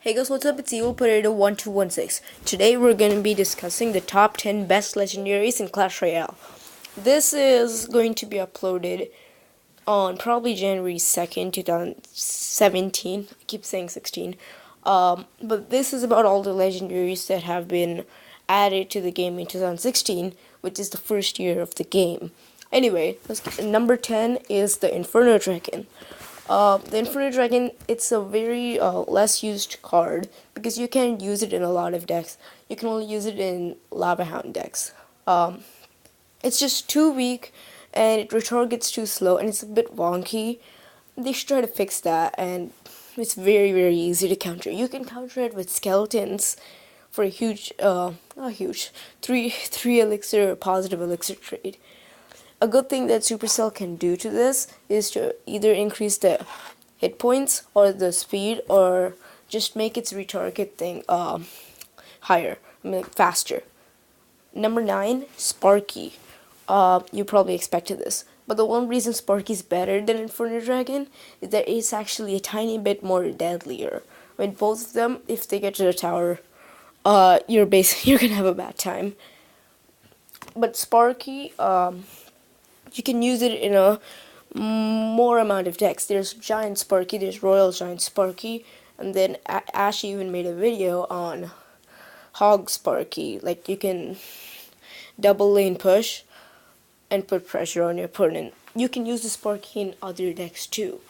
Hey guys, what's up? It's Evil Potato 1216. Today we're going to be discussing the top 10 best legendaries in Clash Royale. This is going to be uploaded on probably January 2nd, 2017. I keep saying 16. But this is about all the legendaries that have been added to the game in 2016, which is the first year of the game. Anyway, number 10 is the Inferno Dragon. The Inferno Dragon, it's a very less used card because you can't use it in a lot of decks. You can only use it in Lava Hound decks. It's just too weak and it retargets too slow and it's a bit wonky. They should try to fix that, and it's very, very easy to counter. You can counter it with skeletons for a huge, not huge, three elixir, positive elixir trade. A good thing that Supercell can do to this is to either increase the hit points or the speed, or just make its retarget thing higher, faster. Number 9, Sparky. You probably expected this, but the one reason Sparky's better than Inferno Dragon is that it's actually a tiny bit more deadlier. When both of them, if they get to the tower, you're gonna have a bad time. But Sparky, you can use it in a more amount of decks. There's Giant Sparky, there's Royal Giant Sparky, and then Ash even made a video on Hog Sparky. Like, you can double lane push and put pressure on your opponent. You can use the Sparky in other decks too.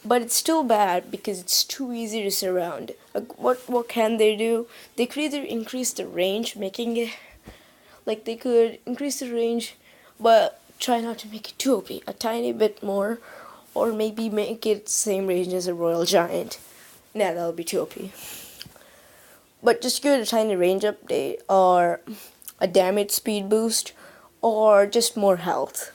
But it's still bad because it's too easy to surround. What can they do? They could either increase the range, making it like they could increase the range, but try not to make it too OP, a tiny bit more, or maybe make it same range as a Royal Giant. Nah, that'll be too OP. But just give it a tiny range update, or a damage speed boost, or just more health.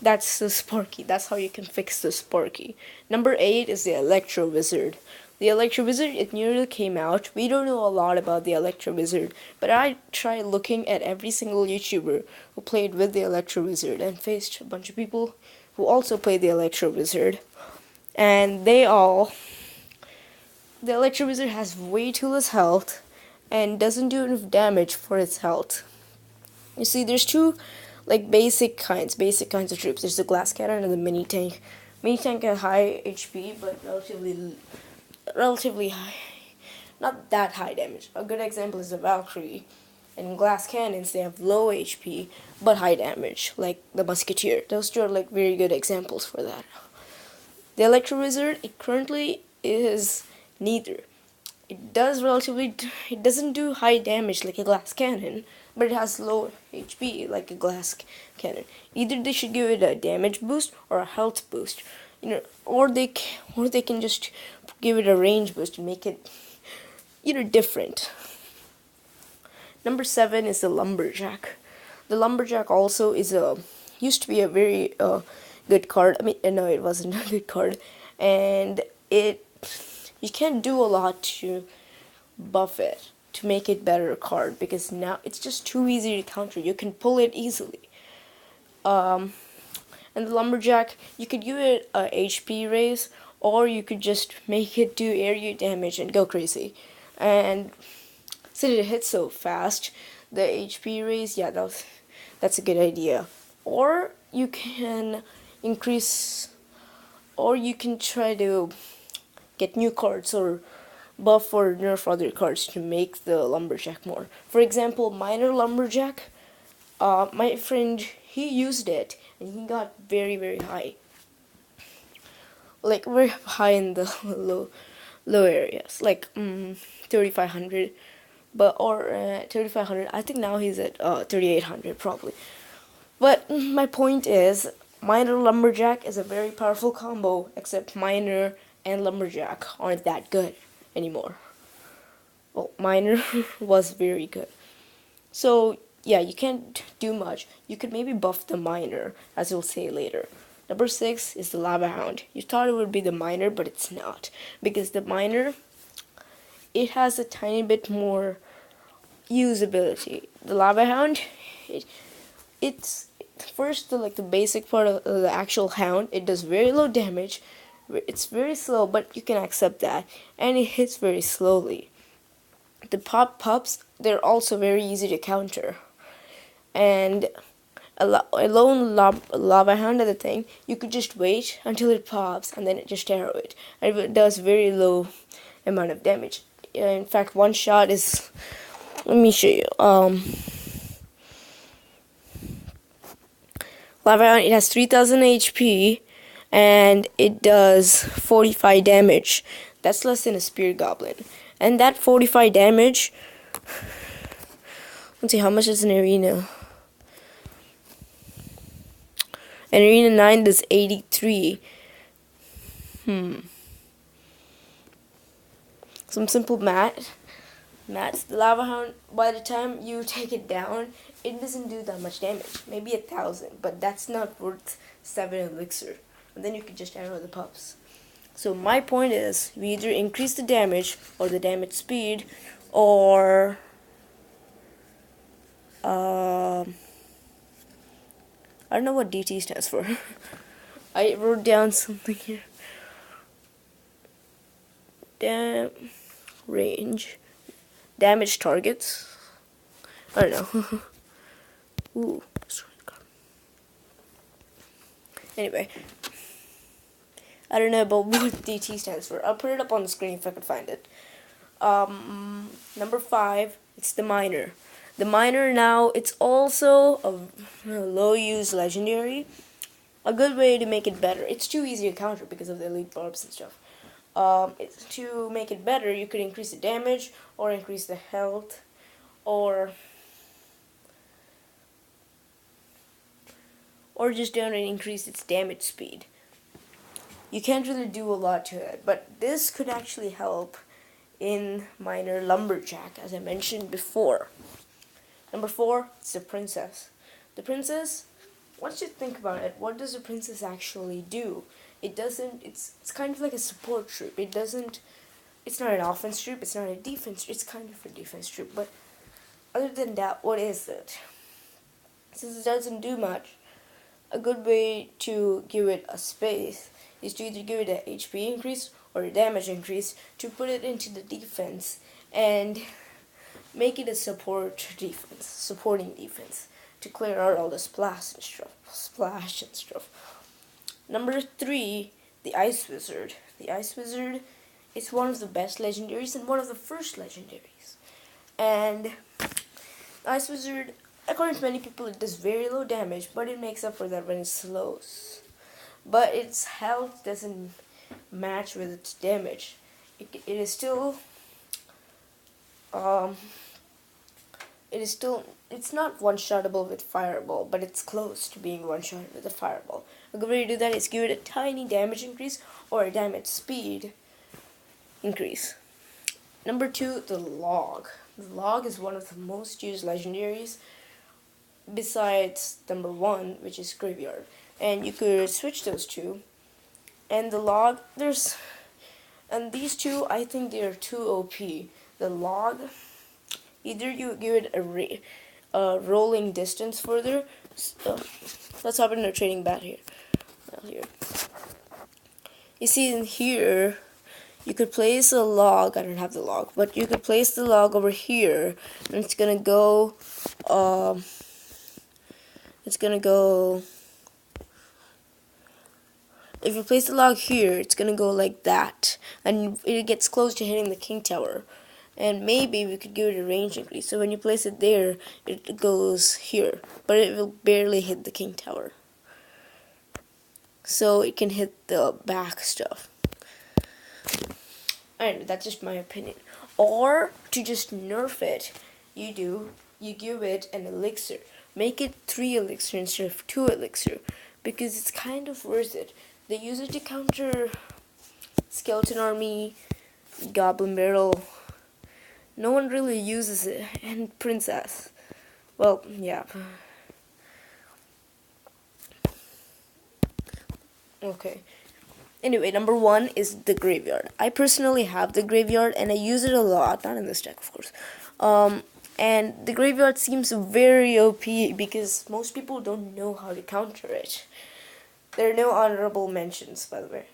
That's the Sparky. That's how you can fix the Sparky. Number 8 is the Electro Wizard. The Electro Wizard, it nearly came out. We don't know a lot about the Electro Wizard, but I tried looking at every single YouTuber who played with the Electro Wizard and faced a bunch of people who also played the Electro Wizard. And the Electro Wizard has way too less health and doesn't do enough damage for its health. You see, there's two basic kinds of troops. There's the Glass Cannon and the Mini Tank. Mini Tank has high HP, but relatively high, not that high damage. A good example is the Valkyrie. And Glass Cannons, they have low HP but high damage, like the Musketeer. Those two are very good examples for that. The Electro Wizard, it currently is neither. It doesn't do high damage like a Glass Cannon, but it has low HP like a Glass Cannon. Either they should give it a damage boost or a health boost, or they can just give it a range boost and make it different. Number 7 is the Lumberjack. The Lumberjack also used to be a very good card. No, it wasn't a good card, and you can't do a lot to buff it to make it better card, because now it's just too easy to counter. You can pull it easily. And the Lumberjack, you could give it a HP raise, or you could just make it do area damage and go crazy. And since it hits so fast, the HP raise, yeah, that's a good idea. Or you can try to get new cards or buff or nerf other cards to make the Lumberjack more. For example, Miner Lumberjack, my friend, he used it and he got very, very high. Very high in the low areas, 3,500, or 3,500. I think now he's at 3,800 probably. But my point is, Miner Lumberjack is a very powerful combo, except Miner and Lumberjack aren't that good anymore. Well, Miner was very good. So yeah, you can't do much. You could maybe buff the Miner, as you'll say later. Number 6 is the Lava Hound. You thought it would be the Miner, but it's not, because the Miner, it has a tiny bit more usability. The Lava Hound, it's first the basic part of the actual Hound. It does very low damage, It's very slow, but you can accept that, and it hits very slowly. The pups, they're also very easy to counter, and a lone lava hound of the thing, you could just wait until it pops and then it just arrow it, and it does very low amount of damage. In fact, one shot is, let me show you. Lava hound, it has 3000 HP and it does 45 damage. That's less than a spear goblin, and that 45 damage, let's see how much is an arena. And Arena 9 does 83. Some simple maths. The Lava Hound, by the time you take it down, it doesn't do that much damage. Maybe 1,000, but that's not worth 7 elixir. And then you can just arrow the pups. So my point is, we either increase the damage or the damage speed, or I don't know what DT stands for. I wrote down something here. Range. Damage targets. I don't know. Ooh. Anyway. I don't know about what DT stands for. I'll put it up on the screen if I can find it. Number 5, it's the Miner. The Miner now, it's also a low use legendary. A good way to make it better. It's too easy to counter because of the elite barbs and stuff. To make it better, you could increase the damage or increase the health, or just down and increase its damage speed. You can't really do a lot to it, but this could actually help in Miner Lumberjack, as I mentioned before. Number 4, it's the Princess. The Princess, once you think about it, what does the Princess actually do? It's kind of like a support troop. It's not an offense troop, it's not a defense, it's kind of a defense troop, but other than that, what is it? Since it doesn't do much, a good way to give it a space is to either give it a HP increase or a damage increase to put it into the defense and make it a supporting defense to clear out all the splash and stuff. Number 3, the Ice Wizard. The Ice Wizard is one of the best legendaries and one of the first legendaries. And the Ice Wizard, according to many people, it does very low damage, but it makes up for that when it slows. But its health doesn't match with its damage. It is still it's not one-shottable with Fireball, but it's close to being one-shot with a Fireball. A good way to do that is give it a tiny damage increase or a damage speed increase. Number 2, the Log. The Log is one of the most used legendaries besides number 1, which is Graveyard. And you could switch those two. And the Log, and these two, I think they are too OP. The Log, either you give it a rolling distance further. Let's hop into a trading bat here. Here. You see in here, you could place a log. I don't have the log, but you could place the log over here, and it's gonna go. If you place the log here, it's gonna go like that, and it gets close to hitting the king tower. And maybe we could give it a range increase. So when you place it there, it goes here, but it will barely hit the king tower. So it can hit the back stuff. And that's just my opinion. Or to just nerf it, you give it an elixir. Make it 3 elixir instead of 2 elixir, because it's kind of worth it. They use it to counter skeleton army, goblin barrel. No one really uses it, and princess. Well, yeah. Okay. Anyway, number 1 is the Graveyard. I personally have the Graveyard, and I use it a lot. Not in this deck, of course. And the Graveyard seems very OP because most people don't know how to counter it. There are no honorable mentions, by the way.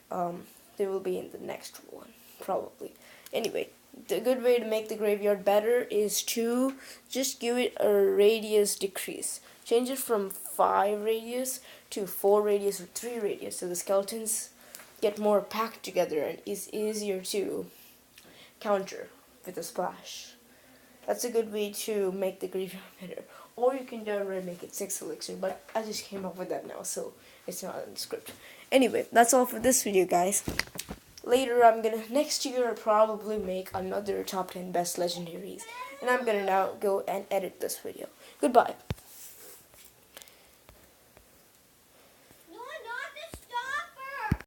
they will be in the next one, probably. Anyway, the good way to make the graveyard better is to just give it a radius decrease. Change it from 5 radius to 4 radius or 3 radius, so the skeletons get more packed together and is easier to counter with a splash. That's a good way to make the graveyard better. Or you can downright make it 6 elixir, but I just came up with that now, so it's not in the script. Anyway, that's all for this video, guys. Later, next year I'll probably make another top 10 best legendaries. And I'm gonna now go and edit this video. Goodbye.